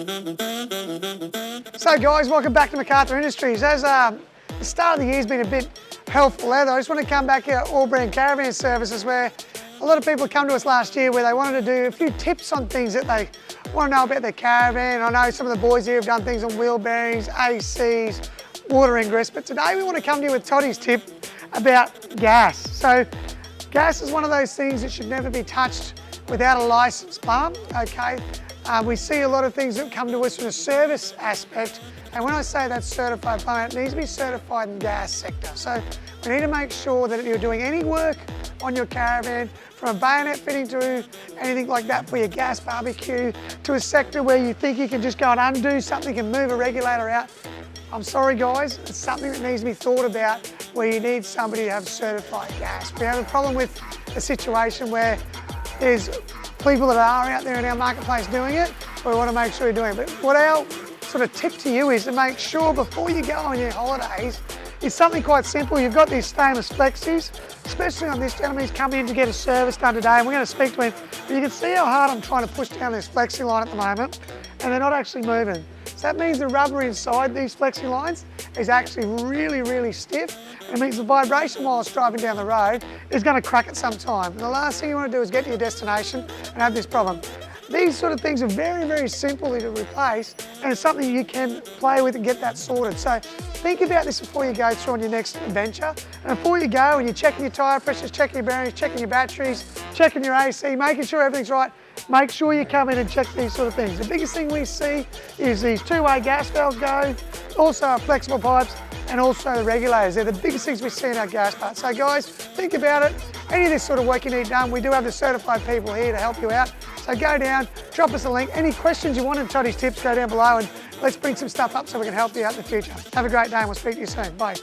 So guys, welcome back to McArthur Industries. As the start of the year has been a bit helpful there, though, I just want to come back here at AllBrand Caravan Services, where a lot of people come to us last year where they wanted to do a few tips on things that they want to know about their caravan. I know some of the boys here have done things on wheel bearings, ACs, water ingress, but today we want to come to you with Toddy's tip about gas. So gas is one of those things that should never be touched without a licensed plumber, okay? We see a lot of things that come to us from a service aspect, and when I say that's certified plumber, it needs to be certified in the gas sector. So we need to make sure that if you're doing any work on your caravan, from a bayonet fitting to anything like that for your gas barbecue, to a sector where you think you can just go and undo something and move a regulator out, I'm sorry guys, it's something that needs to be thought about, where you need somebody to have certified gas. We have a problem with a situation where there's people that are out there in our marketplace doing it, but we want to make sure you're doing it. But what our sort of tip to you is to make sure before you go on your holidays is something quite simple. You've got these stainless flexis, especially on this gentleman. He's come in to get a service done today, and we're going to speak to him. But you can see how hard I'm trying to push down this flexi line at the moment, and they're not actually moving. So that means the rubber inside these flexi lines is actually really, really stiff. It means the vibration while it's driving down the road is going to crack at some time. And the last thing you want to do is get to your destination and have this problem. These sort of things are very, very simple to replace, and it's something you can play with and get that sorted. So think about this before you go through on your next adventure. And before you go and you're checking your tyre pressures, checking your bearings, checking your batteries, checking your AC, making sure everything's right, make sure you come in and check these sort of things. The biggest thing we see is these two-way gas valves go, also our flexible pipes, and also the regulators. They're the biggest things we see in our gas parts. So guys, think about it. Any of this sort of work you need done, we do have the certified people here to help you out. So go down, drop us a link. Any questions you want in Toddy's tips, go down below and let's bring some stuff up so we can help you out in the future. Have a great day and we'll speak to you soon. Bye.